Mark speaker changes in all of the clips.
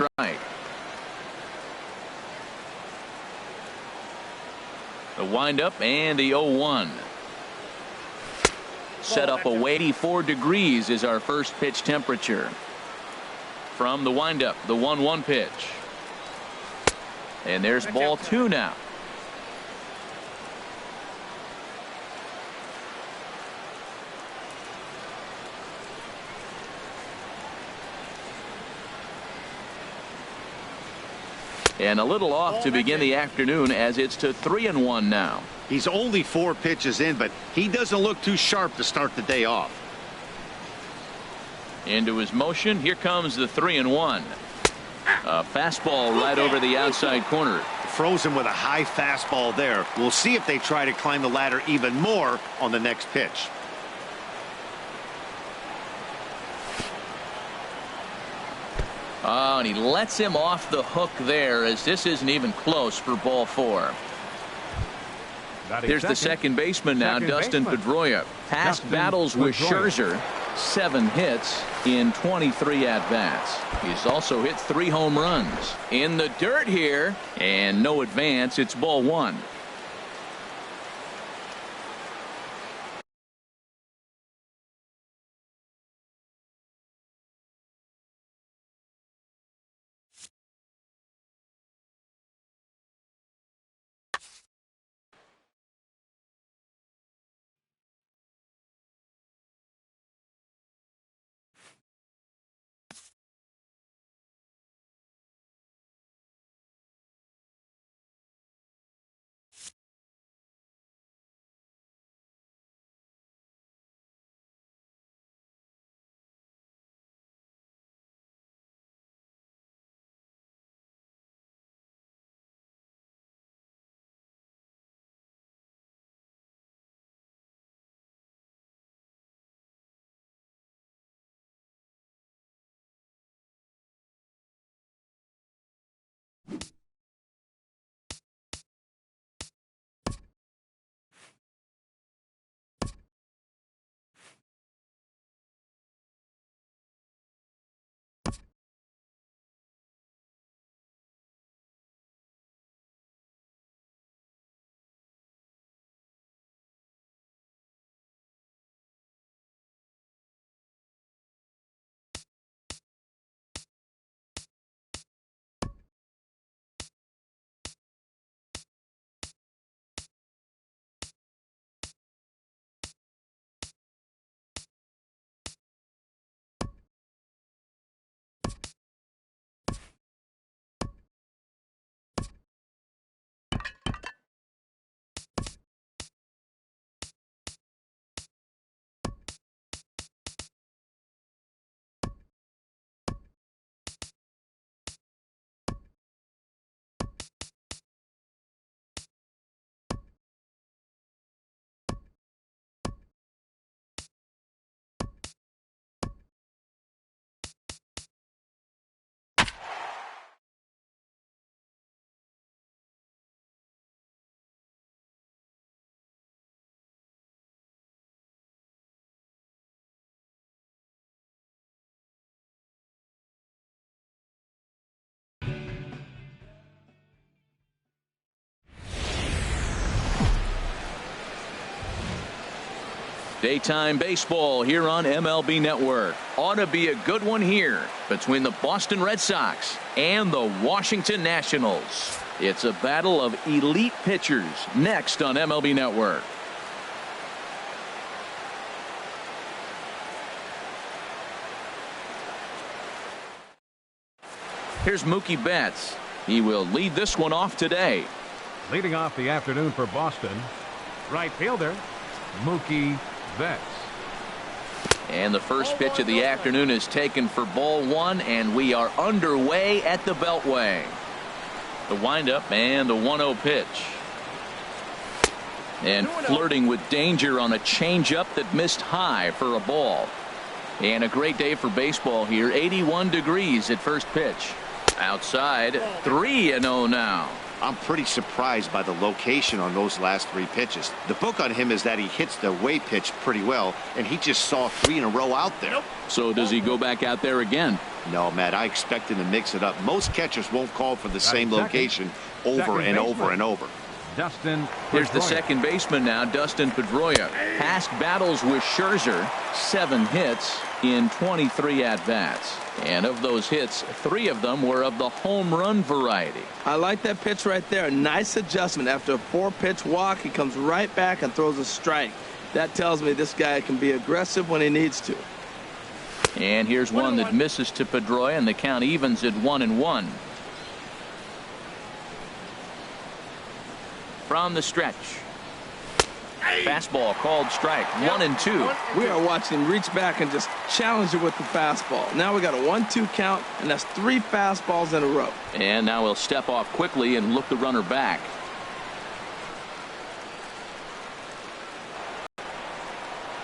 Speaker 1: strike. The windup and the 0-1. Set up a 84 degrees is our first pitch temperature. From the windup, the 1-1 pitch. And there's ball 2 now. And a little off to begin the afternoon as it's to 3-1 now.
Speaker 2: He's only 4 pitches in, but he doesn't look too sharp to start the day off.
Speaker 1: Into his motion. Here comes the 3-1. A fastball right over the outside corner.
Speaker 2: Frozen with a high fastball there. We'll see if they try to climb the ladder even more on the next pitch.
Speaker 1: Oh, and he lets him off the hook there as this isn't even close for ball 4. Here's the second baseman now, Dustin Pedroia. Past battles with Scherzer, 7 hits in 23 at-bats. He's also hit 3 home runs. In the dirt here, and no advance. It's ball 1. Daytime baseball here on MLB Network. Ought to be a good one here between the Boston Red Sox and the Washington Nationals. It's a battle of elite pitchers next on MLB Network. Here's Mookie Betts. He will lead this one off today.
Speaker 3: Leading off the afternoon for Boston, right fielder Mookie Betts.
Speaker 1: And the first pitch of the afternoon is taken for ball 1, and we are underway at the Beltway. The windup and the 1-0 pitch. And flirting with danger on a changeup that missed high for a ball. And a great day for baseball here. 81 degrees at first pitch. Outside, 3-0 now.
Speaker 2: I'm pretty surprised by the location on those last 3 pitches. The book on him is that he hits the away pitch pretty well, and he just saw 3 in a row out there.
Speaker 1: So does he go back out there again?
Speaker 2: No, Matt, I expect him to mix it up. Most catchers won't call for the same location over and over and over.
Speaker 3: Dustin.
Speaker 1: Here's the second baseman now, Dustin Pedroia. Past battles with Scherzer, 7 hits in 23 at-bats. And of those hits, 3 of them were of the home run variety.
Speaker 4: I like that pitch right there. A nice adjustment. After a 4-pitch walk, he comes right back and throws a strike. That tells me this guy can be aggressive when he needs to.
Speaker 1: And here's one that misses to Pedroia, and the count evens at 1-1. From the stretch. Fastball called strike. 1-2.
Speaker 4: We are watching him reach back and just challenge it with the fastball. Now we got a 1-2 count, and that's 3 fastballs in a row.
Speaker 1: And now he'll step off quickly and look the runner back.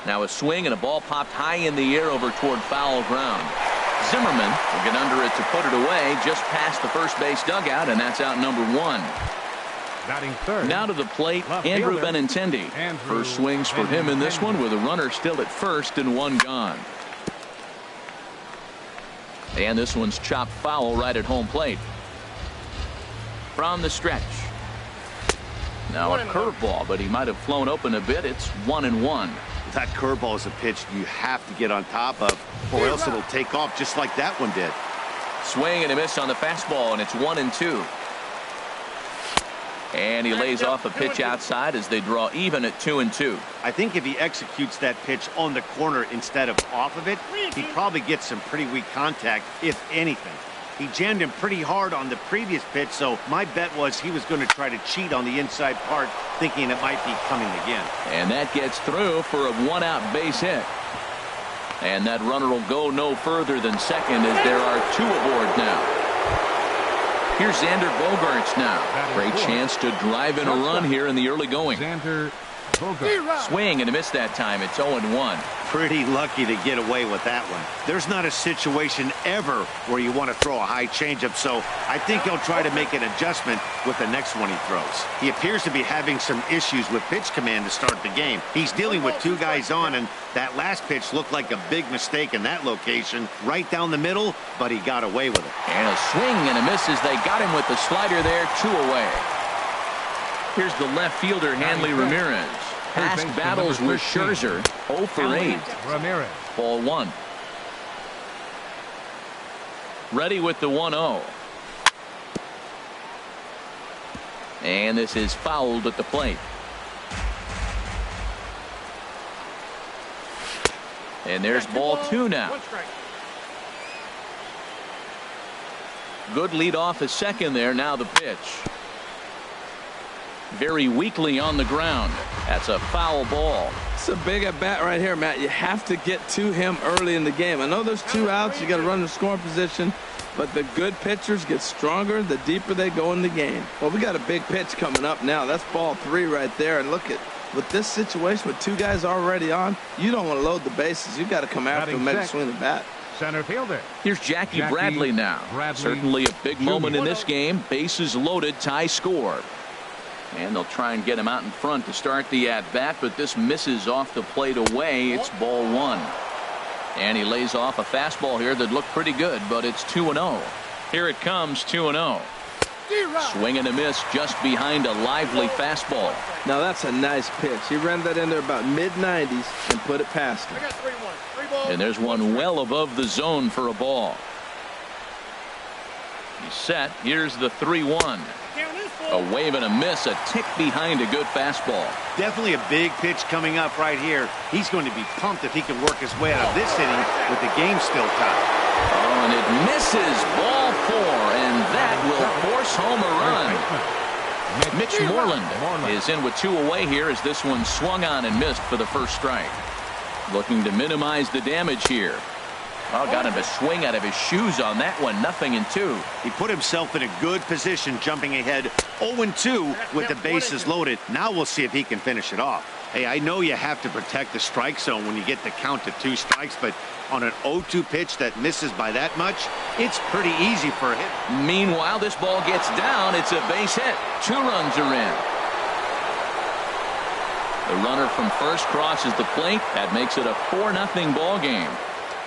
Speaker 1: Now a swing and a ball popped high in the air over toward foul ground. Zimmerman will get under it to put it away just past the first base dugout, and that's out number 1.
Speaker 3: Batting third.
Speaker 1: Now to the plate, Andrew Benintendi. First swings for him in this one with a runner still at first and 1 gone. And this one's chopped foul right at home plate. From the stretch. Now a curveball, but he might have flown open a bit. It's 1-1.
Speaker 2: That curveball is a pitch you have to get on top of, or else it'll take off just like that one did.
Speaker 1: Swing and a miss on the fastball, and it's 1-2. And he lays off a pitch outside as they draw even at 2-2.
Speaker 2: I think if he executes that pitch on the corner instead of off of it, he probably gets some pretty weak contact, if anything. He jammed him pretty hard on the previous pitch, so my bet was he was going to try to cheat on the inside part, thinking it might be coming again.
Speaker 1: And that gets through for a 1-out base hit. And that runner will go no further than second as there are 2 aboard now. Here's Xander Bogaerts now. Great chance to drive in a run here in the early going.
Speaker 3: Xander Bogaerts.
Speaker 1: Swing and a miss that time. It's 0-1.
Speaker 2: Pretty lucky to get away with that one. There's not a situation ever where you want to throw a high changeup, so I think he'll try to make an adjustment with the next one he throws. He appears to be having some issues with pitch command to start the game. He's dealing with 2 guys on, and that last pitch looked like a big mistake in that location, right down the middle, but he got away with it.
Speaker 1: And a swing and a miss as they got him with the slider there, 2 away. Here's the left fielder, Hanley Ramirez. Past battles with Scherzer, 0 for 8.
Speaker 3: Ramirez.
Speaker 1: Ball 1. Ready with the 1-0. And this is fouled at the plate. And there's ball 2 now. Good lead off a second there. Now the pitch. Very weakly on the ground. That's a foul ball.
Speaker 4: It's a big at bat right here, Matt. You have to get to him early in the game. I know there's 2 outs. You got to run the scoring position, but the good pitchers get stronger the deeper they go in the game. Well, we got a big pitch coming up now. That's ball 3 right there. And look at with this situation with 2 guys already on, you don't want to load the bases. You got to come after him, make a swing of the bat.
Speaker 3: Center fielder.
Speaker 1: Here's Jackie Bradley now. Certainly a big moment in this game. Bases loaded, tie score. And they'll try and get him out in front to start the at-bat, but this misses off the plate away. It's ball 1. And he lays off a fastball here that looked pretty good, but it's 2-0. Here it comes, 2-0. Swing and a miss just behind a lively fastball.
Speaker 4: Now that's a nice pitch. He ran that in there about mid-90s and put it past him.
Speaker 1: And there's one well above the zone for a ball. He's set. Here's the 3-1. A wave and a miss, a tick behind a good fastball.
Speaker 2: Definitely a big pitch coming up right here. He's going to be pumped if he can work his way out of this inning with the game still tied.
Speaker 1: Oh, and it misses, ball 4, and that will force home a run. Mitch Moreland is in with 2 away here as this one swung on and missed for the first strike. Looking to minimize the damage here. Oh, got him to swing out of his shoes on that one. 0-2.
Speaker 2: He put himself in a good position, jumping ahead 0-2 with the bases loaded. Now we'll see if he can finish it off. Hey, I know you have to protect the strike zone when you get the count to 2 strikes, but on an 0-2 pitch that misses by that much, it's pretty easy for a hit.
Speaker 1: Meanwhile, this ball gets down. It's a base hit. 2 runs are in. The runner from first crosses the plate. That makes it a 4-0 ball game.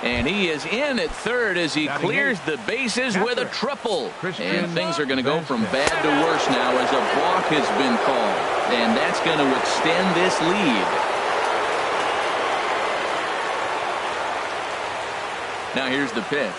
Speaker 1: And he is in at third as he clears the bases with a triple. And things are going to go from bad to worse now as a balk has been called. And that's going to extend this lead. Now here's the pitch.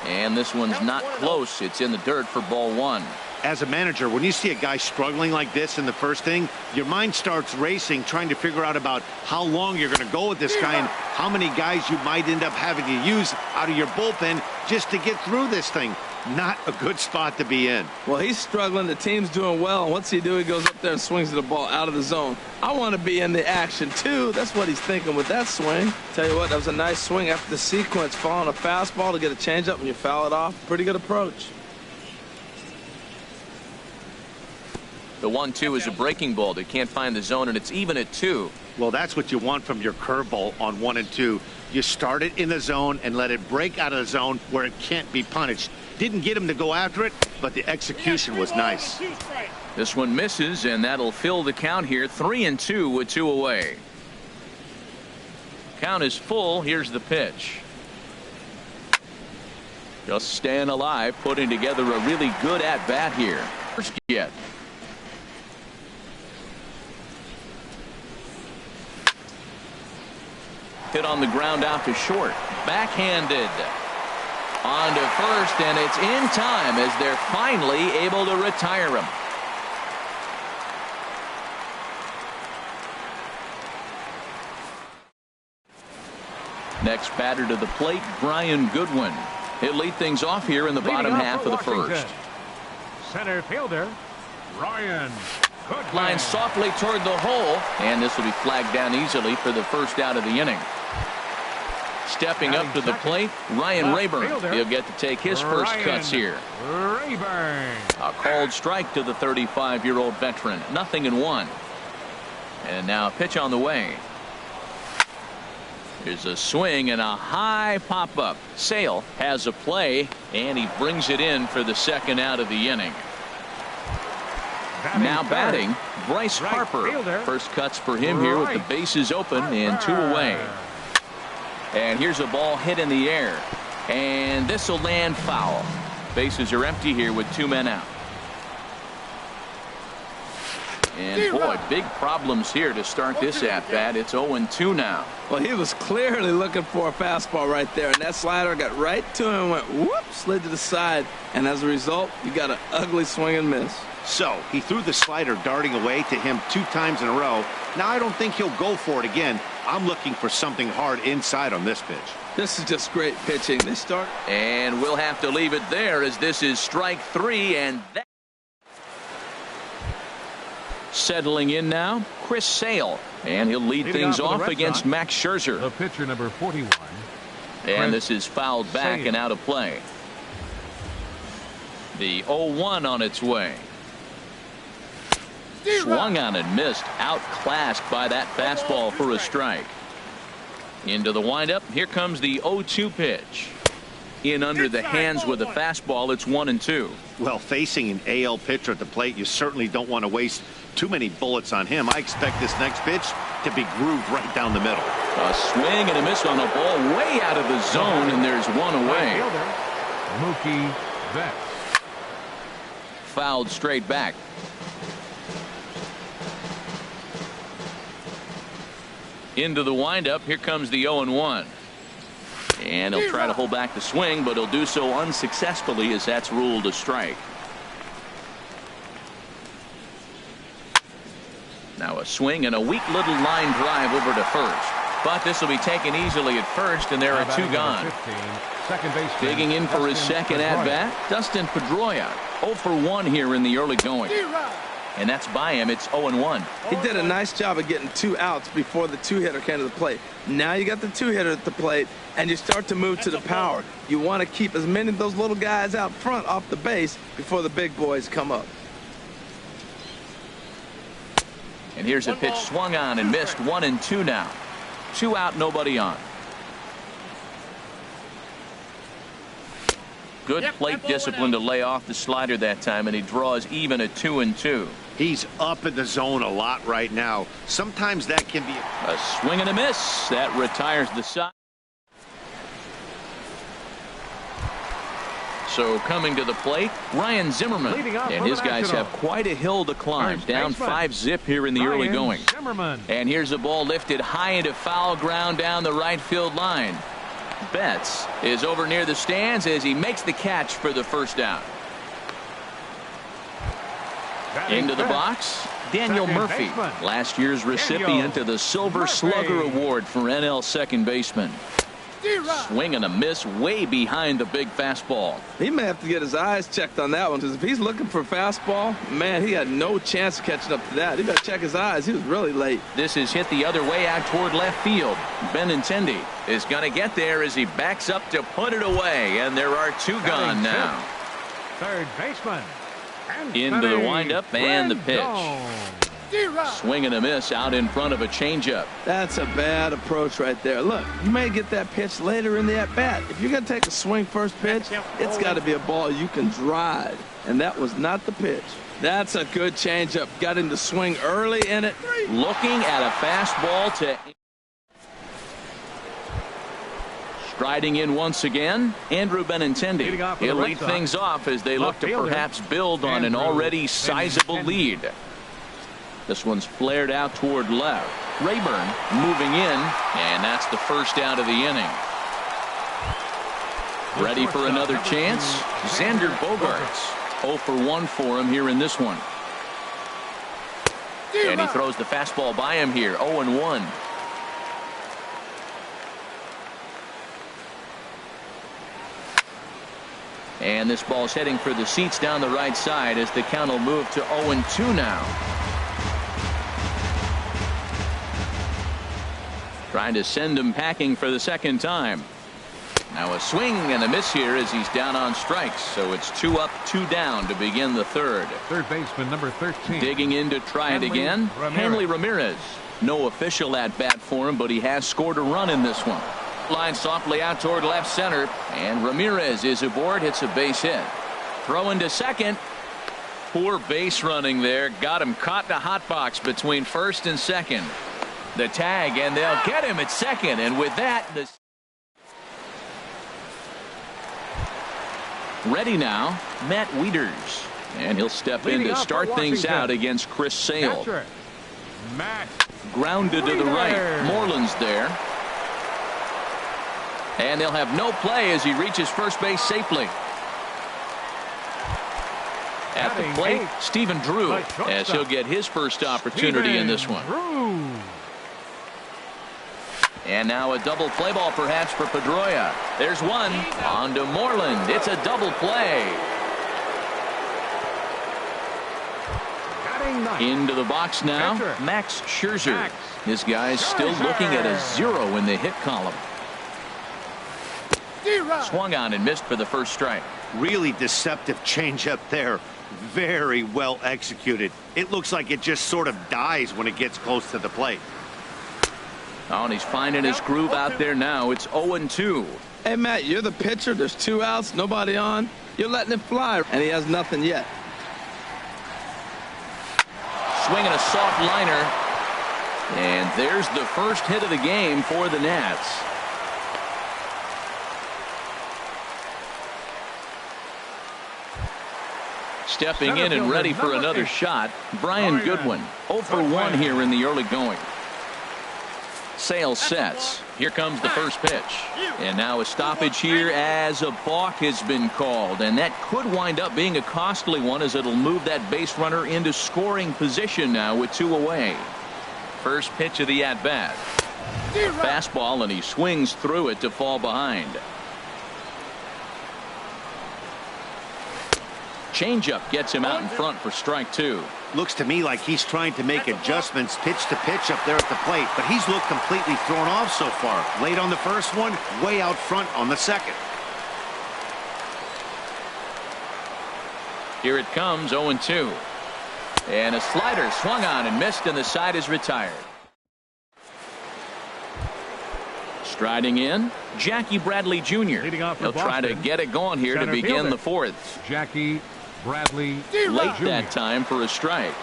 Speaker 1: And this one's not close. It's in the dirt for ball one.
Speaker 2: As a manager, when you see a guy struggling like this in the first inning, your mind starts racing, trying to figure out about how long you're going to go with this guy and how many guys you might end up having to use out of your bullpen just to get through this thing. Not a good spot to be in.
Speaker 4: Well, he's struggling. The team's doing well. And what's he do? He goes up there and swings the ball out of the zone. I want to be in the action, too. That's what he's thinking with that swing. Tell you what, that was a nice swing after the sequence. Following a fastball to get a changeup and you foul it off. Pretty good approach.
Speaker 1: The 1-2 is a breaking ball. They can't find the zone, and it's even at 2.
Speaker 2: Well, that's what you want from your curveball on 1 and 2. You start it in the zone and let it break out of the zone where it can't be punished. Didn't get him to go after it, but the execution was nice.
Speaker 1: This one misses, and that'll fill the count here. 3-2 with 2 away. Count is full. Here's the pitch. Just staying alive, putting together a really good at-bat here. First get. Hit on the ground out to short. Backhanded. On to first, and it's in time as they're finally able to retire him. Next batter to the plate, Brian Goodwin. He'll lead things off here in the bottom half of the first.
Speaker 3: Center fielder, Brian Goodwin.
Speaker 1: Line softly toward the hole, and this will be flagged down easily for the first out of the inning. Stepping up to the plate, Ryan Rayburn. He'll get to take his first cuts here.
Speaker 3: Rayburn.
Speaker 1: A called strike to the 35-year-old veteran. 0-1. And now a pitch on the way. Here's a swing and a high pop-up. Sale has a play, and he brings it in for the second out of the inning. Now batting, Bryce Harper. First cuts for him here with the bases open and 2 away. And here's a ball hit in the air. And this will land foul. Bases are empty here with 2 men out. And boy, big problems here to start this at-bat. It's 0-2 now.
Speaker 4: Well, he was clearly looking for a fastball right there, and that slider got right to him and went whoop, slid to the side. And as a result, you got an ugly swing and miss.
Speaker 2: So he threw the slider darting away to him 2 times in a row. Now I don't think he'll go for it again. I'm looking for something hard inside on this pitch.
Speaker 4: This is just great pitching. They start.
Speaker 1: And we'll have to leave it there as this is strike 3, and that. Settling in now, Chris Sale, and he'll lead things off against Max Scherzer.
Speaker 3: The pitcher number 41.
Speaker 1: And this is fouled back and out of play. The 0-1 on its way. Swung on and missed, outclassed by that fastball for a strike. Into the windup. Here comes the 0-2 pitch. In under the hands with a fastball. It's 1-2.
Speaker 2: Well, facing an AL pitcher at the plate, you certainly don't want to waste too many bullets on him. I expect this next pitch to be grooved right down the middle.
Speaker 1: A swing and a miss on a ball way out of the zone, and there's 1 away.
Speaker 3: Mookie Betts.
Speaker 1: Fouled straight back. Into the windup. Here comes the 0-1. And he'll try to hold back the swing, but he'll do so unsuccessfully as that's ruled a strike. Now a swing and a weak little line drive over to first. But this will be taken easily at first, and there are 2 gone. Digging in for his second at-bat, Dustin Pedroia. 0-for-1 here in the early going. And that's by him. It's 0-1.
Speaker 4: He did a nice job of getting 2 outs before the 2-hitter came to the plate. Now you got the 2-hitter at the plate, and you start to move to the power. You want to keep as many of those little guys out front off the base before the big boys come up.
Speaker 1: And here's a pitch swung on and missed. 1-2 now. 2 out, nobody on. Good plate discipline to lay off the slider that time, and he draws even a 2-2.
Speaker 2: He's up in the zone a lot right now. Sometimes that can be
Speaker 1: a swing and a miss. That retires the side. So coming to the plate, Ryan Zimmerman, and his guys have quite a hill to climb. Down 5-zip here in the early going. And here's the ball lifted high into foul ground down the right field line. Betts is over near the stands as he makes the catch for the first down. Into the box, Daniel Murphy, last year's recipient of the Silver Slugger Award for NL second baseman. Swing and a miss way behind the big fastball.
Speaker 4: He may have to get his eyes checked on that one, because if he's looking for fastball, man, he had no chance of catching up to that. He better check his eyes. He was really late.
Speaker 1: This is hit the other way out toward left field. Benintendi is going to get there as he backs up to put it away, and there are two gone now.
Speaker 3: Third baseman.
Speaker 1: Into the windup and the pitch. Swing and a miss out in front of a changeup.
Speaker 4: That's a bad approach right there. Look, you may get that pitch later in the at-bat. If you're going to take a swing first pitch, it's got to be a ball you can drive. And that was not the pitch. That's a good changeup. Got him to swing early in it.
Speaker 1: Looking at a fastball to... Striding in once again, Andrew Benintendi. He'll lead things off as they look to perhaps build on an already sizable lead. This one's flared out toward left. Rayburn moving in, and that's the first out of the inning. Ready for another chance? Xander Bogaerts. 0 for 1 for him here in this one. And he throws the fastball by him here. 0-1. And this ball's heading for the seats down the right side as the count will move to 0-2 now. Trying to send him packing for the second time. Now a swing and a miss here as he's down on strikes. So it's 2 up, 2 down to begin the third.
Speaker 3: Third baseman number 13.
Speaker 1: Digging in to try it again. Hanley Ramirez. No official at bat for him, but he has scored a run in this one. Line softly out toward left center, and Ramirez is aboard, hits a base hit. Throw into second. Poor base running there. Got him caught in a hot box between first and second. The tag, and they'll get him at second, and with that, ready now, Matt Wieters, and he'll step in to start things out against Chris Sale. Grounded to the right. Moreland's there. And they'll have no play as he reaches first base safely. At the plate, Stephen Drew, as he'll get his first opportunity in this one. And now a double play ball perhaps for Pedroia. There's one. On to Moreland. It's a double play. Into the box now, Max Scherzer. This guy's still looking at a 0 in the hit column. Swung on and missed for the first strike.
Speaker 2: Really deceptive changeup there. Very well executed. It looks like it just sort of dies when it gets close to the plate.
Speaker 1: Oh, and he's finding his groove out there now. It's 0-2.
Speaker 4: Hey, Matt, you're the pitcher. There's 2 outs, nobody on. You're letting it fly, and he has nothing yet.
Speaker 1: Swinging a soft liner. And there's the first hit of the game for the Nats. Stepping in and ready for another shot, Brian Goodwin. 0 for 1 here in the early going. Sale sets. Here comes the first pitch. And now a stoppage here as a balk has been called. And that could wind up being a costly one as it'll move that base runner into scoring position now with 2 away. First pitch of the at-bat. Fastball, and he swings through it to fall behind. Changeup gets him out in front for strike 2.
Speaker 2: Looks to me like he's trying to make adjustments pitch to pitch up there at the plate, but he's looked completely thrown off so far. Late on the first one, way out front on the second.
Speaker 1: Here it comes, 0-2. And a slider swung on and missed, and the side is retired. Striding in, Jackie Bradley Jr.
Speaker 3: Leading off for
Speaker 1: He'll try to
Speaker 3: Boston,
Speaker 1: get it going here to
Speaker 3: center
Speaker 1: begin
Speaker 3: fielder,
Speaker 1: the fourth.
Speaker 3: Jackie Bradley
Speaker 1: Late
Speaker 3: Jr.
Speaker 1: that time for a strike.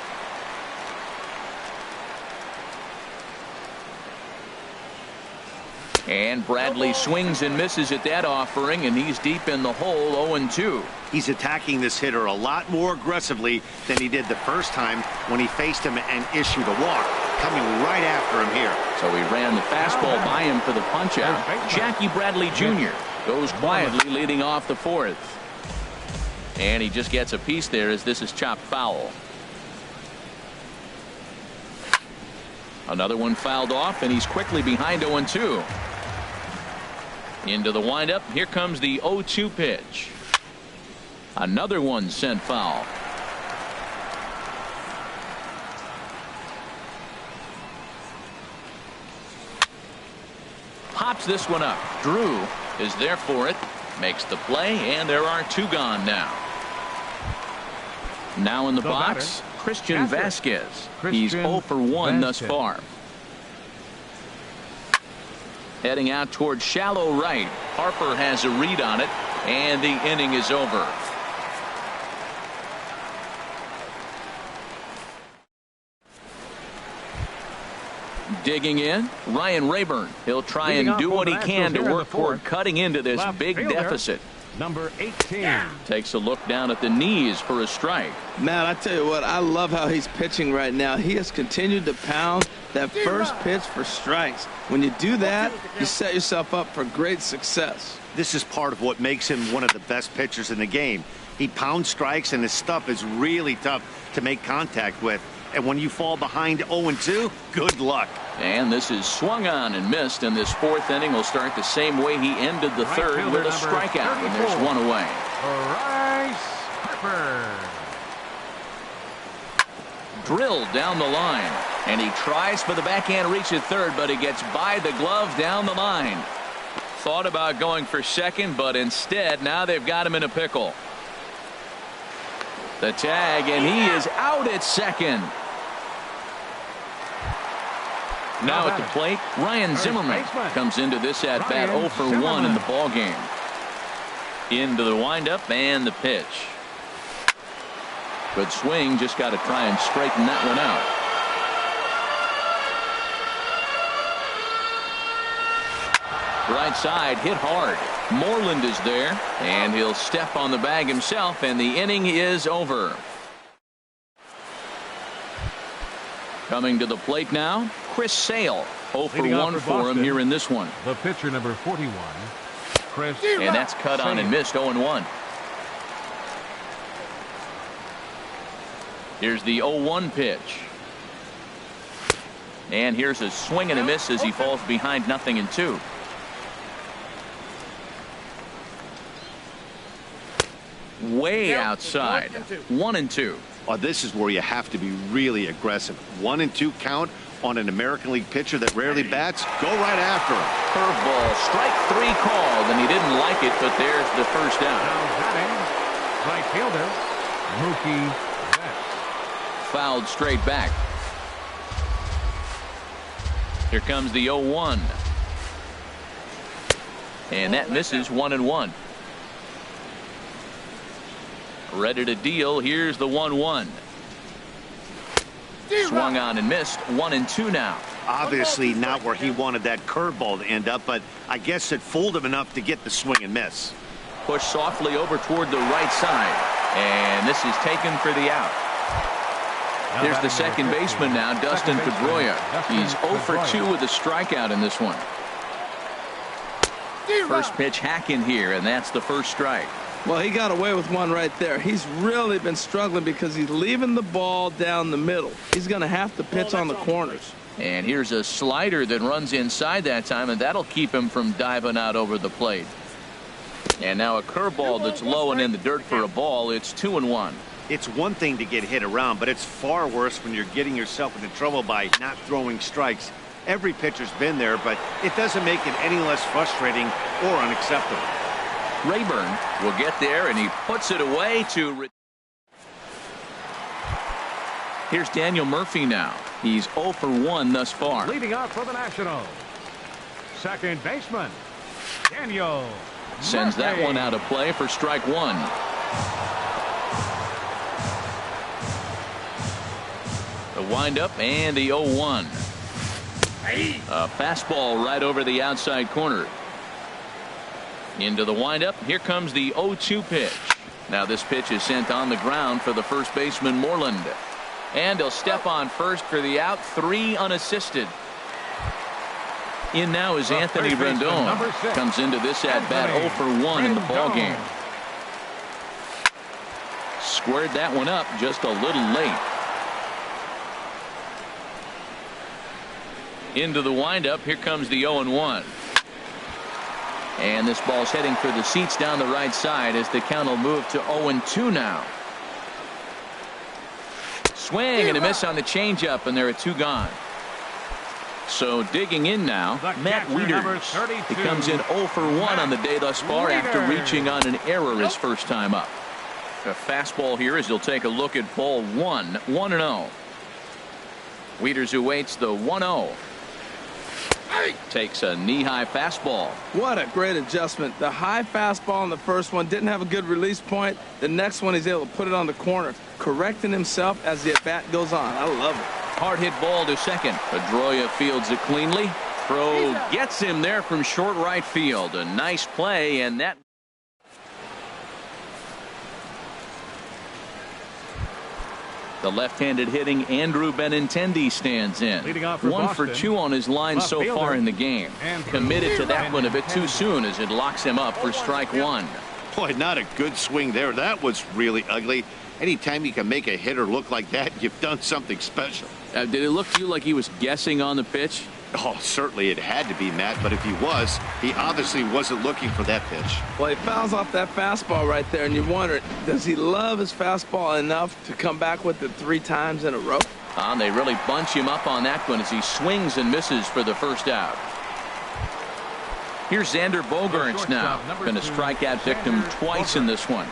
Speaker 1: And Bradley swings and misses at that offering, and he's deep in the hole, 0-2.
Speaker 2: He's attacking this hitter a lot more aggressively than he did the first time when he faced him and issued a walk, coming right after him here.
Speaker 1: So he ran the fastball by him for the punch-out. Jackie Bradley Jr. goes quietly leading off the fourth. And he just gets a piece there as this is chopped foul. Another one fouled off, and he's quickly behind 0-2. Into the windup. Here comes the 0-2 pitch. Another one sent foul. Pops this one up. Drew is there for it. Makes the play, and there are two gone now. Now in the box, Christian Vasquez. He's 0 for 1 thus far. Heading out toward shallow right. Harper has a read on it, and the inning is over. Digging in, Ryan Rayburn. He'll try and do what he can to work toward cutting into this big deficit.
Speaker 3: Number 18.
Speaker 1: Takes a look down at the knees for a strike.
Speaker 4: Matt, I tell you what, I love how he's pitching right now. He has continued to pound that first pitch for strikes. When you do that, you set yourself up for great success.
Speaker 2: This is part of what makes him one of the best pitchers in the game. He pounds strikes, and his stuff is really tough to make contact with. And when you fall behind 0-2, good luck.
Speaker 1: And this is swung on and missed, and this fourth inning will start the same way he ended the third with a strikeout, and there's one away.
Speaker 3: Bryce Harper.
Speaker 1: Drilled down the line, and he tries for the backhand reach at third, but he gets by the glove down the line. Thought about going for second, but instead now they've got him in a pickle. The tag, and he is out at second. Now at the plate, Ryan Zimmerman comes into this at bat 0 for 1 in the ball game. Into the windup and the pitch. Good swing, just got to try and straighten that one out. Right side hit hard. Moreland is there, and he'll step on the bag himself, and the inning is over. Coming to the plate now, Chris Sale. 0 for 1 for him here in this one.
Speaker 3: The pitcher, number 41, Chris.
Speaker 1: And that's cut on and missed, 0-1. Here's the 0-1 pitch. And here's a swing and a miss as he falls behind 0-2. Way outside. 1-2.
Speaker 2: Oh, this is where you have to be really aggressive. 1-2 count on an American League pitcher that rarely bats. Go right after him.
Speaker 1: Curveball, strike 3 called, and he didn't like it, but there's the first down.
Speaker 3: Right fielder, Mookie Betts.
Speaker 1: Fouled straight back. Here comes the 0-1. And that misses, 1-1. Ready to deal. Here's the 1-1. Swung on and missed. 1-2 now.
Speaker 2: Obviously not where he wanted that curveball to end up, but I guess it fooled him enough to get the swing and miss.
Speaker 1: Push softly over toward the right side, and this is taken for the out. There's the second baseman now, Dustin Pedroia. He's 0 for 2 with a strikeout in this one. First pitch hack in here, and that's the first strike.
Speaker 4: Well, he got away with one right there. He's really been struggling because he's leaving the ball down the middle. He's going to have to pitch on the corners.
Speaker 1: And here's a slider that runs inside that time, and that'll keep him from diving out over the plate. And now a curveball that's low and in the dirt for a ball. It's 2-1.
Speaker 2: It's one thing to get hit around, but it's far worse when you're getting yourself into trouble by not throwing strikes. Every pitcher's been there, but it doesn't make it any less frustrating or unacceptable.
Speaker 1: Rayburn will get there, and he puts it away to... Here's Daniel Murphy now. He's 0 for 1 thus far.
Speaker 3: Leading off for the Nationals, second baseman, Daniel.
Speaker 1: Sends that one out of play for strike one. The windup and the 0-1. A fastball right over the outside corner. Into the windup. Here comes the 0-2 pitch. Now this pitch is sent on the ground for the first baseman, Moreland. And he'll step on first for the out. 3 unassisted. In now is Anthony Rendon. Comes into this at bat 0 for 1 in the ball game. Squared that one up just a little late. Into the windup. Here comes the 0-1. And this ball's heading for the seats down the right side as the count will move to 0-2 now. Swing and a miss on the changeup, and there are 2 gone. So digging in now, Matt Wieters. He comes in 0 for 1 on the day thus far after reaching on an error his first time up. A fastball here as he'll take a look at ball 1, 1-0. Wieters awaits the 1-0. Takes a knee-high fastball.
Speaker 4: What a great adjustment. The high fastball in the first one didn't have a good release point. The next one he's able to put it on the corner, correcting himself as the at-bat goes on. I love it.
Speaker 1: Hard hit ball to second. Pedroia fields it cleanly. Throw gets him there from short right field. A nice play, and that. The left-handed hitting Andrew Benintendi stands in. 1 for 2 on his line so far in the game. Committed to that one a bit too soon as it locks him up for strike 1.
Speaker 2: Boy, not a good swing there. That was really ugly. Anytime you can make a hitter look like that, you've done something special.
Speaker 1: Did it look to you like he was guessing on the pitch?
Speaker 2: Oh, certainly it had to be, Matt, but if he was, he obviously wasn't looking for that pitch.
Speaker 4: Well, he fouls off that fastball right there, and you wonder, does he love his fastball enough to come back with it 3 times in a row?
Speaker 1: They really bunch him up on that one as he swings and misses for the first out. Here's Xander Bogaerts now. Been a strikeout victim twice in this one.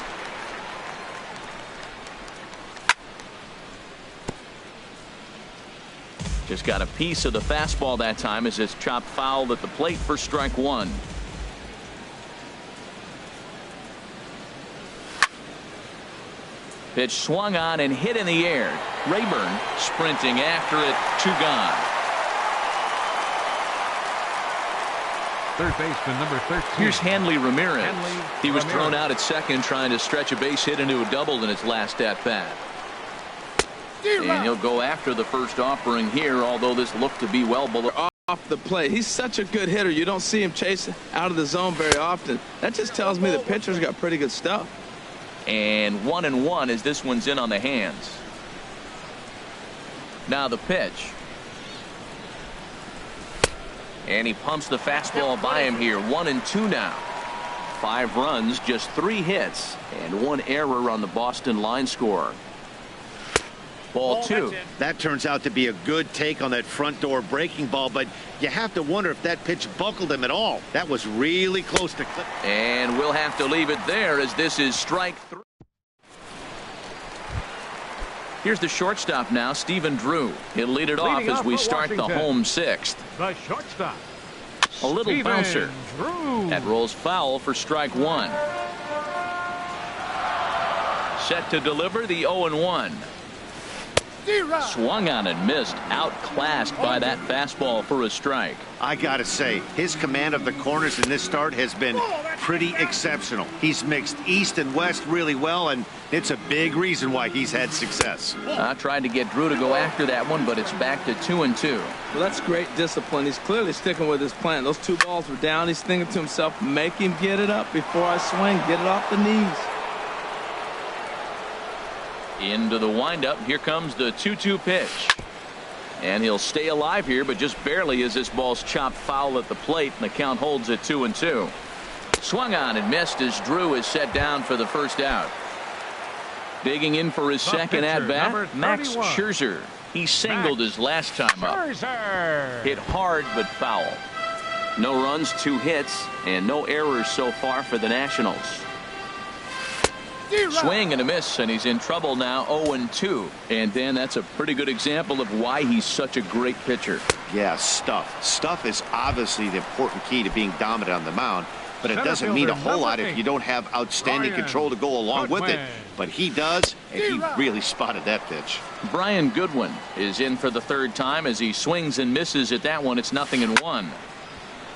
Speaker 1: Just got a piece of the fastball that time as it's chopped foul at the plate for strike 1. Pitch swung on and hit in the air. Rayburn sprinting after it. 2 gone.
Speaker 3: Third baseman number 13.
Speaker 1: Here's Hanley Ramirez. He was thrown out at second trying to stretch a base hit into a double in his last at bat. And he'll go after the first offering here, although this looked to be well below.
Speaker 4: Off the plate. He's such a good hitter. You don't see him chase out of the zone very often. That just tells me the pitcher's got pretty good stuff.
Speaker 1: And 1-1 as this one's in on the hands. Now the pitch. And he pumps the fastball by him here. 1-2 now. 5 runs, just 3 hits, and 1 error on the Boston line score. Ball 2.
Speaker 2: That turns out to be a good take on that front door breaking ball, but you have to wonder if that pitch buckled him at all. That was really close to clip.
Speaker 1: And we'll have to leave it there as this is strike 3. Here's the shortstop now, Stephen Drew. He'll lead it off as we start the home 6th.
Speaker 3: The shortstop.
Speaker 1: A little
Speaker 3: Stephen
Speaker 1: bouncer.
Speaker 3: Drew.
Speaker 1: That rolls foul for strike 1. Set to deliver the 0-1. Swung on and missed. Outclassed by that fastball for a strike.
Speaker 2: I gotta say, his command of the corners in this start has been pretty exceptional. He's mixed east and west really well, and it's a big reason why he's had success.
Speaker 1: I tried to get Drew to go after that one, but it's back to 2-2.
Speaker 4: Well, that's great discipline. He's clearly sticking with his plan. Those 2 balls were down. He's thinking to himself, make him get it up before I swing. Get it off the knees.
Speaker 1: Into the windup. Here comes the 2-2 pitch. And he'll stay alive here, but just barely as this ball's chopped foul at the plate, and the count holds at 2-2. Swung on and missed as Drew is set down for the first out. Digging in for his second at-bat, Max Scherzer. He singled his last time up. Hit hard but foul. No runs, 2 hits, and no errors so far for the Nationals. Swing and a miss, and he's in trouble now, 0-2. And then that's a pretty good example of why he's such a great pitcher.
Speaker 2: Yeah, stuff. Stuff is obviously the important key to being dominant on the mound, but it doesn't mean a whole lot if you don't have outstanding control to go along with it. But he does, and he really spotted that pitch.
Speaker 1: Brian Goodwin is in for the third time as he swings and misses at that one. It's 0-1.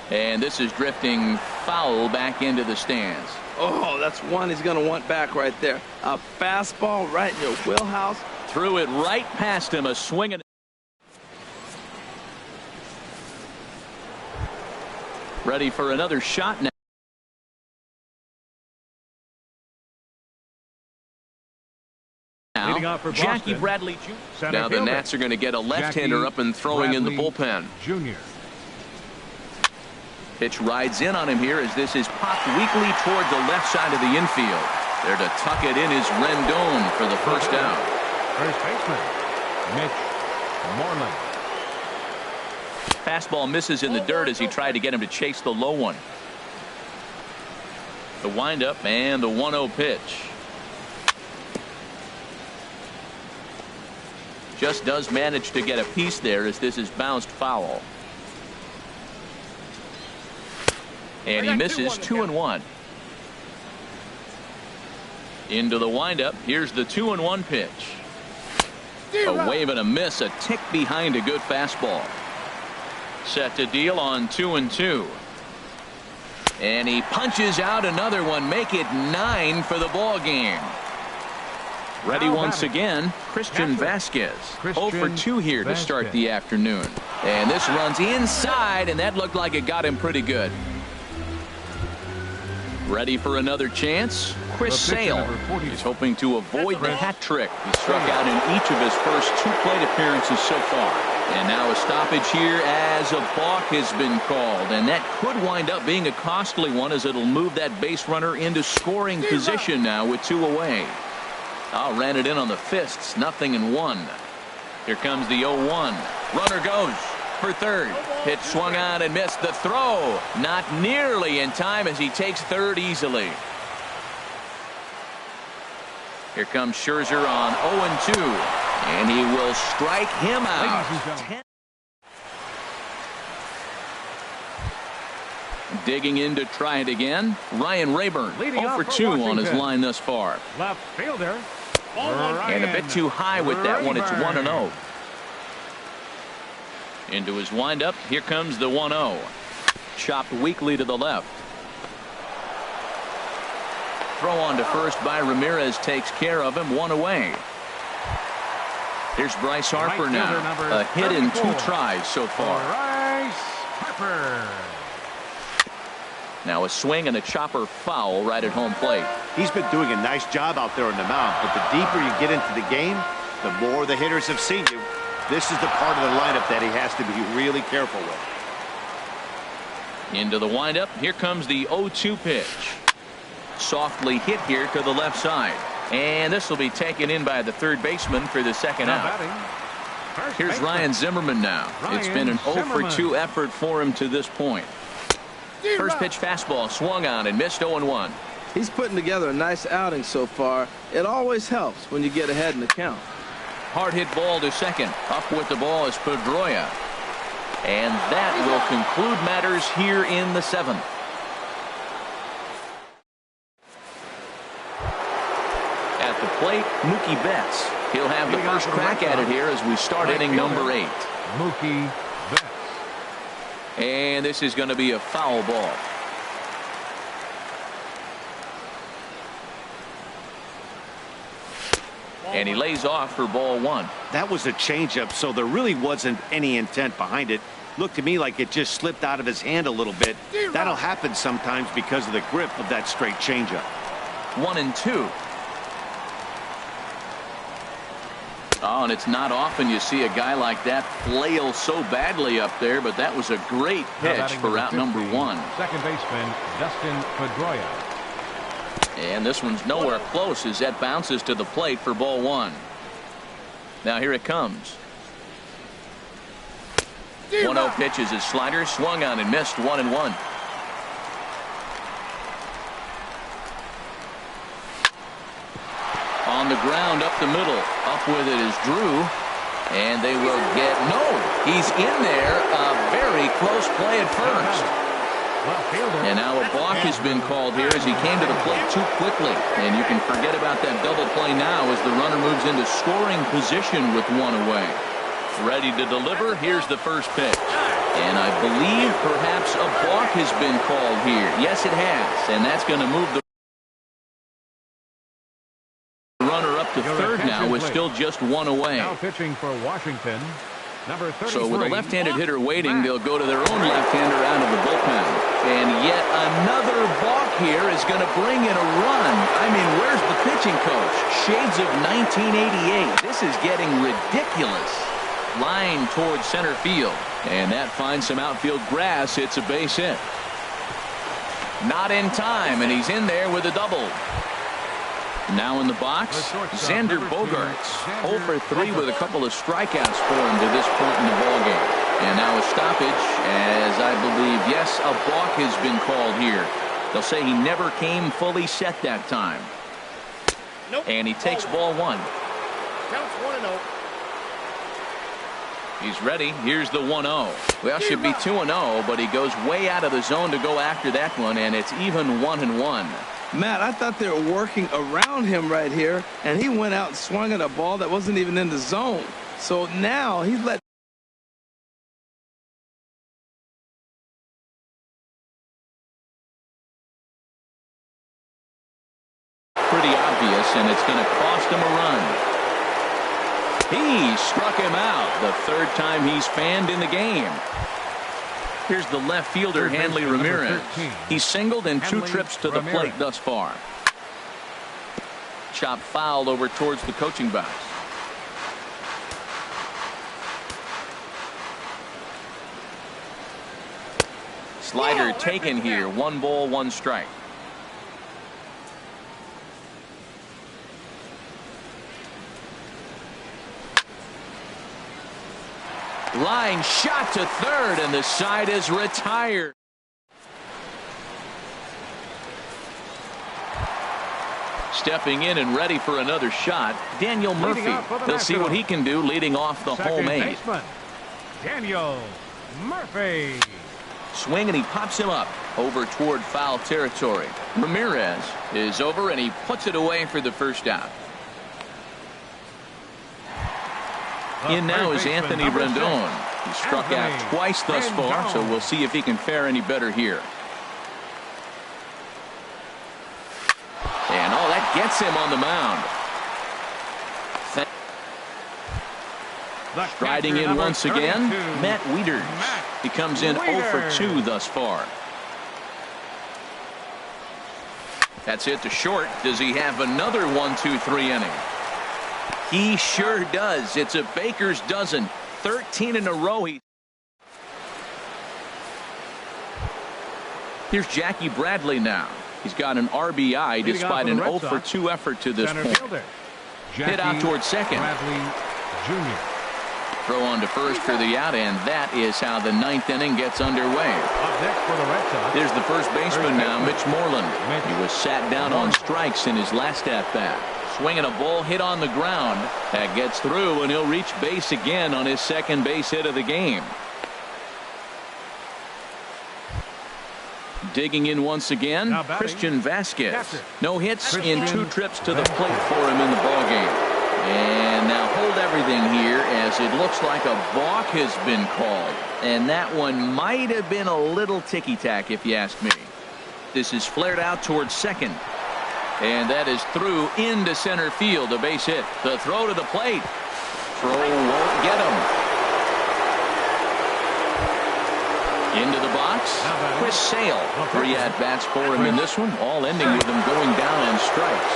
Speaker 1: And this is drifting foul back into the stands.
Speaker 4: Oh, that's one he's going to want back right there. A fastball right in your wheelhouse.
Speaker 1: Threw it right past him. A swing. Ready for another shot now. Jackie Bradley Jr. Now the Nats are going to get a left-hander up and throwing in the bullpen.
Speaker 3: Jr.
Speaker 1: Pitch rides in on him here as this is popped weakly toward the left side of the infield. There to tuck it in is Rendon for the first out.
Speaker 3: First baseman, Mitch Moreland.
Speaker 1: Fastball misses in the dirt as he tried to get him to chase the low one. The windup and the 1-0 pitch. Just does manage to get a piece there as this is bounced foul. And he misses 2-1. Into the windup. Here's the 2-1 pitch. A wave and a miss. A tick behind a good fastball. Set to deal on 2-2. And he punches out another one. Make it 9 for the ball game. Ready once again, Christian Vasquez. 0 for 2 here to start the afternoon. And this runs inside, and that looked like it got him pretty good. Ready for another chance? Chris Sale. He's hoping to avoid the hat trick. He struck out in each of his first 2 plate appearances so far. And now a stoppage here as a balk has been called. And that could wind up being a costly one as it'll move that base runner into scoring position now with 2 away. Ran it in on the fists. 0-1. Here comes the 0-1. Runner goes for third. Pitch swung on and missed. The throw not nearly in time as he takes third easily. Here comes Scherzer on 0-2. And he will strike him out. Digging in to try it again. Ryan Rayburn 0 for 2 on his line thus far.
Speaker 3: Left fielder.
Speaker 1: And a bit too high with that one. It's 1-0. Into his windup. Here comes the 1-0. Chopped weakly to the left. Throw on to first by Ramirez takes care of him. 1 away. Here's Bryce Harper now. A hit in 2 tries so far.
Speaker 3: Bryce Harper.
Speaker 1: Now a swing and a chopper foul right at home plate.
Speaker 2: He's been doing a nice job out there on the mound, but the deeper you get into the game, the more the hitters have seen you. This is the part of the lineup that he has to be really careful with.
Speaker 1: Into the windup. Here comes the 0-2 pitch. Softly hit here to the left side. And this will be taken in by the third baseman for the second out. Here's Ryan Zimmerman now. It's been an 0 for 2 effort for him to this point. First pitch fastball swung on and missed 0-1.
Speaker 4: He's putting together a nice outing so far. It always helps when you get ahead in the count.
Speaker 1: Hard hit ball to second. Up with the ball is Pedroia. And that will conclude matters here in the 7th. At the plate, Mookie Betts. He'll have the first crack at it here as we start inning number 8.
Speaker 3: Mookie Betts.
Speaker 1: And this is going to be a foul ball. And he lays off for ball 1.
Speaker 2: That was a changeup, so there really wasn't any intent behind it. Looked to me like it just slipped out of his hand a little bit. That'll happen sometimes because of the grip of that straight changeup.
Speaker 1: 1-2. Oh, and it's not often you see a guy like that flail so badly up there, but that was a great pitch for out number 1.
Speaker 3: Second baseman, Dustin Pedroia.
Speaker 1: And this one's nowhere close as that bounces to the plate for ball 1. Now here it comes. 1-0 pitch is his slider, swung on and missed. On the ground, up the middle. Up with it is Drew. And they will get, no, he's in there. A very close play at first. And now a balk has been called here as he came to the plate too quickly. And you can forget about that double play now as the runner moves into scoring position with one away. Ready to deliver. Here's the first pitch. And I believe perhaps a balk has been called here. Yes, it has. And that's going to move the runner up to third now with still just one away.
Speaker 3: Now pitching for Washington, number 33.
Speaker 1: So with a left-handed hitter waiting, they'll go to their own left-hander out of the bullpen. And yet another balk here is going to bring in a run. I mean, where's the pitching coach? Shades of 1988. This is getting ridiculous. Line towards center field. And that finds some outfield grass. It's a base hit. Not in time, and he's in there with a double. Now in the box, Xander Bogaerts. 0 for 3 with a couple of strikeouts for him to this point in the ballgame. And now a stoppage, as I believe, yes, a balk has been called here. They'll say he never came fully set that time.
Speaker 5: Nope.
Speaker 1: And he takes ball one.
Speaker 5: Counts 1-0.
Speaker 1: He's ready. Here's the 1-0. Well, should be 2-0, but he goes way out of the zone to go after that one, and it's even 1-1.
Speaker 4: Matt, I thought they were working around him right here, and he went out and swung at a ball that wasn't even in the zone. So now he's let
Speaker 1: pretty obvious, and it's going to cost him a run. He struck him out the third time he's fanned in the game. Here's the left fielder, Hanley Ramirez. He's singled in 2 trips to the plate thus far. Chop foul over towards the coaching box. Slider taken here. 1 ball, 1 strike. Line shot to third, and the side is retired. Stepping in and ready for another shot, Daniel Murphy. He'll see what he can do leading off the home 8.
Speaker 3: Daniel Murphy.
Speaker 1: Swing, and he pops him up over toward foul territory. Ramirez is over, and he puts it away for the first out. In now is Anthony Rendon. He struck out twice thus far, so we'll see if he can fare any better here. And oh, that gets him on the mound. Striding in once again, Matt Wieters. He comes in 0 for 2 thus far. That's it to short. Does he have another 1-2-3 inning? He sure does. It's a baker's dozen. 13 in a row. Here's Jackie Bradley now. He's got an RBI despite an 0 for 2 effort to this point. Hit out towards second.
Speaker 3: Bradley Jr.
Speaker 1: Throw on to first for the out, and that is how the 9th inning gets underway.
Speaker 3: Up next for the Red Sox.
Speaker 1: There's the first baseman now, Mitch Moreland. He was sat down on strikes in his last at-bat. Swinging a ball hit on the ground. That gets through, and he'll reach base again on his second base hit of the game. Digging in once again, Christian Vasquez. No hits in 2 trips to the plate for him in the ballgame. And now hold everything here as it looks like a balk has been called. And that one might have been a little ticky-tack if you ask me. This is flared out towards second. And that is through into center field, a base hit. The throw to the plate. Throw won't get him. Into the box, Chris Sale. 3 at-bats for him in this one, all ending with him going down on strikes.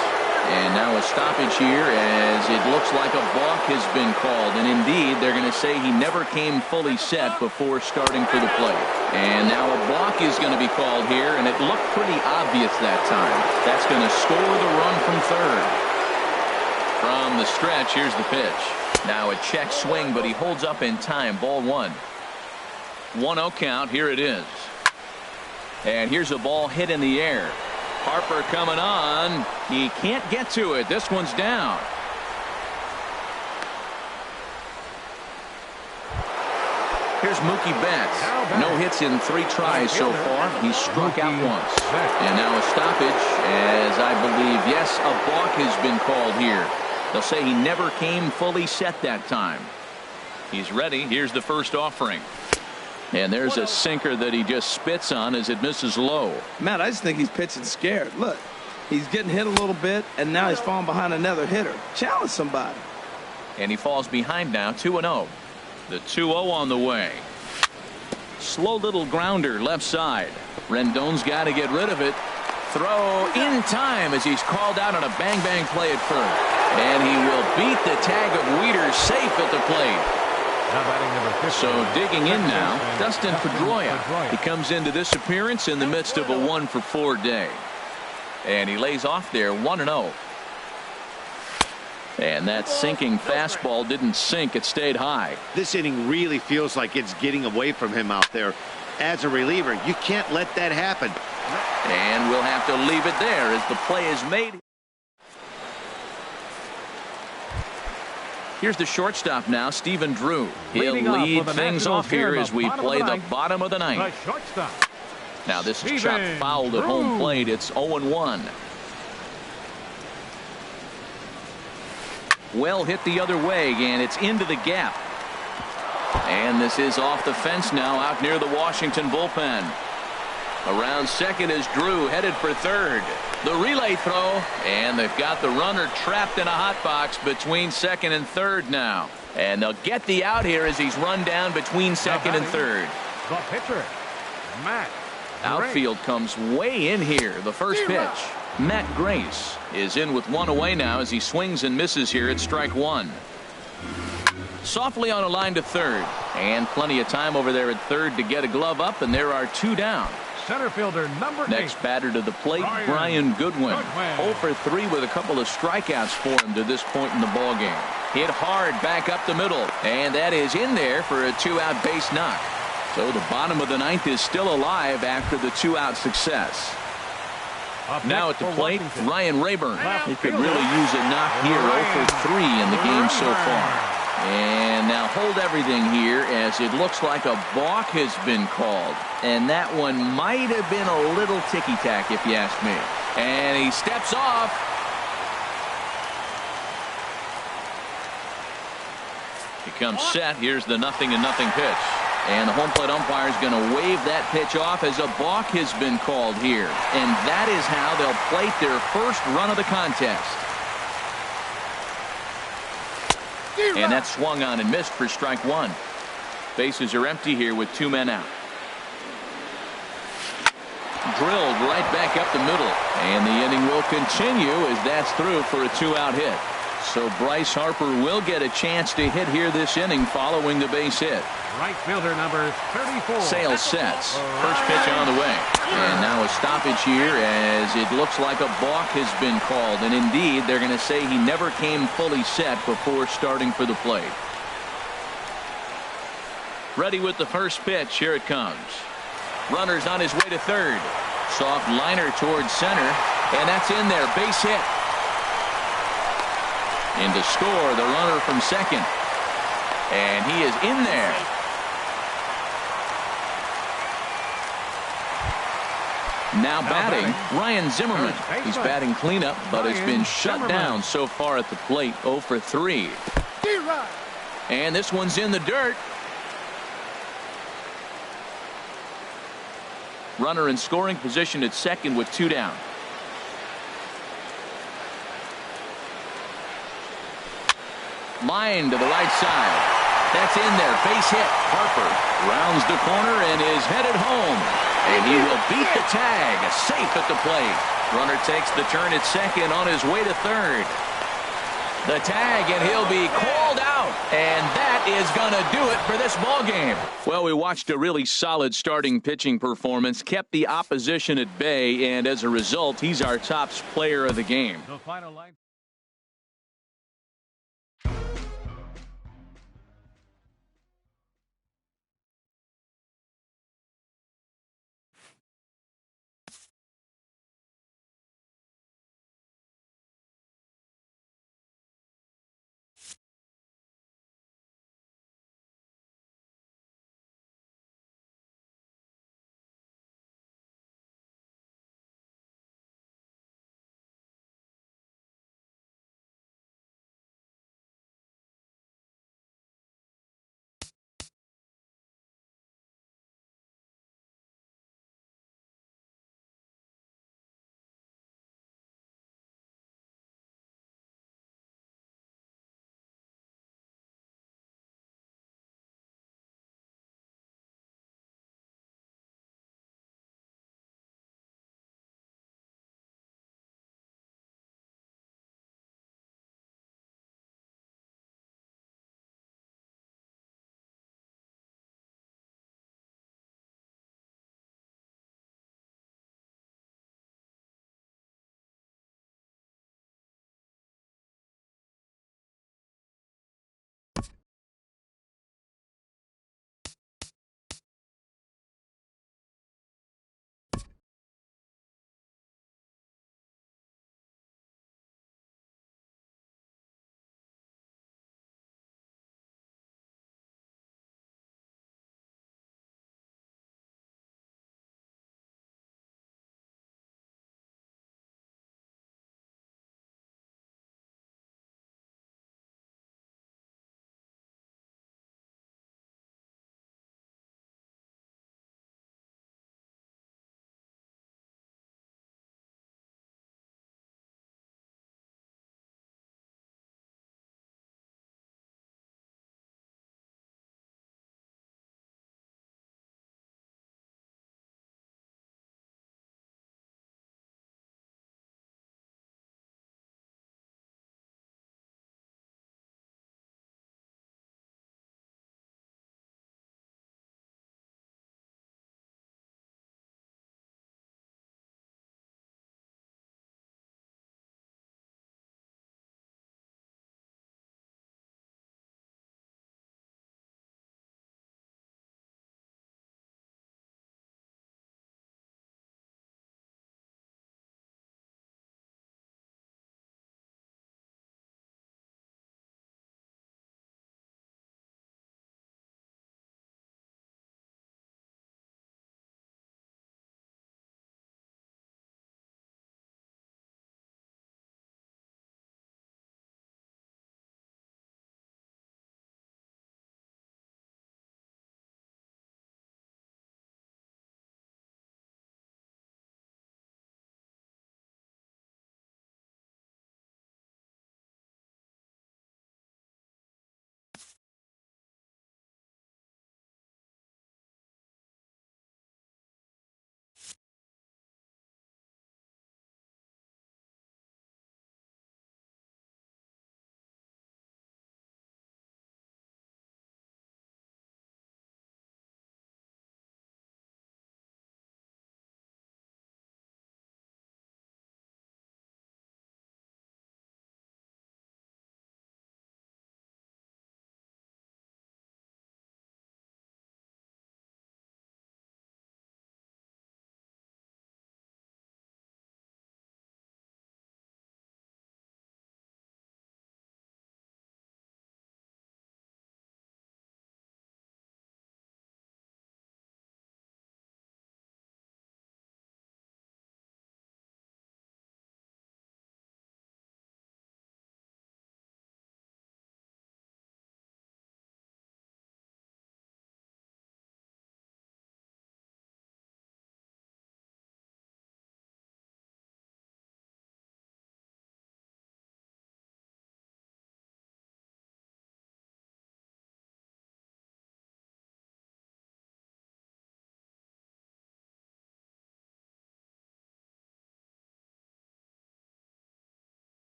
Speaker 1: And now a stoppage here as it looks like a balk has been called. And indeed, they're going to say he never came fully set before starting for the plate. And now a balk is going to be called here, and it looked pretty obvious that time. That's going to score the run from third. From the stretch, here's the pitch. Now a check swing, but he holds up in time. Ball 1. 1-0 count. Here it is. And here's a ball hit in the air. Harper coming on. He can't get to it. This one's down. Here's Mookie Betts. No hits in 3 tries so far. He's struck out once. And now a stoppage, as I believe, yes, a balk has been called here. They'll say he never came fully set that time. He's ready. Here's the first offering. And there's a sinker that he just spits on as it misses low.
Speaker 4: Matt, I just think he's pitching scared. Look, he's getting hit a little bit, and now he's falling behind another hitter. Challenge somebody.
Speaker 1: And he falls behind now, 2-0. The 2-0 on the way. Slow little grounder left side. Rendon's got to get rid of it. Throw in time as he's called out on a bang-bang play at first. And he will beat the tag of Wieters safe at the plate. So digging in now, Dustin Pedroia. He comes into this appearance in the midst of a 1-for-4 day. And he lays off there 1-0. And that sinking fastball didn't sink. It stayed high.
Speaker 2: This inning really feels like it's getting away from him out there. As a reliever, you can't let that happen.
Speaker 1: And we'll have to leave it there as the play is made. Here's the shortstop now, Stephen Drew. He'll lead things off here as we play the bottom of the ninth. Now this is chopped fouled at home plate. It's 0-1. Well hit the other way, and it's into the gap. And this is off the fence now out near the Washington bullpen. Around second is Drew, headed for third. The relay throw, and they've got the runner trapped in a hot box between second and third now. And they'll get the out here as he's run down between second and third.
Speaker 3: The pitcher, Matt.
Speaker 1: Outfield comes way in here. The first pitch. Matt Grace is in with 1 away now as he swings and misses here at strike 1. Softly on a line to third, and plenty of time over there at third to get a glove up, and there are 2 down.
Speaker 3: Center fielder number 8.
Speaker 1: Next batter to the plate, Brian Goodwin. 0 for 3 with a couple of strikeouts for him to this point in the ballgame. Hit hard back up the middle, and that is in there for a 2-out base knock. So the bottom of the ninth is still alive after the 2-out success. Now at the plate, Ryan Rayburn. He could really use a knock here. 0 for 3 in the game so far. And now hold everything here as it looks like a balk has been called. And that one might have been a little ticky-tack if you ask me. And he steps off. He comes set. Here's the 0-0 pitch. And the home plate umpire is going to wave that pitch off as a balk has been called here. And that is how they'll plate their first run of the contest. And that swung on and missed for strike 1. Bases are empty here with 2 men out. Drilled right back up the middle. And the inning will continue as that's through for a 2-out hit. So Bryce Harper will get a chance to hit here this inning following the base hit.
Speaker 3: Right fielder number 34.
Speaker 1: Sales sets. First pitch on the way. And now a stoppage here as it looks like a balk has been called. And indeed, they're going to say he never came fully set before starting for the plate. Ready with the first pitch. Here it comes. Runner's on his way to third. Soft liner towards center. And that's in there. Base hit. In to score the runner from second. And he is in there. Now batting, Ryan Zimmerman. He's batting cleanup, but has been shut down so far at the plate. 0 for 3. And this one's in the dirt. Runner in scoring position at second with 2 down. Line to the right side. That's in there. Base hit. Harper rounds the corner and is headed home. And he will beat the tag. Safe at the plate. Runner takes the turn at second on his way to third. The tag, and he'll be called out. And that is going to do it for this ball game. Well, we watched a really solid starting pitching performance, kept the opposition at bay, and as a result, he's our top player of the game.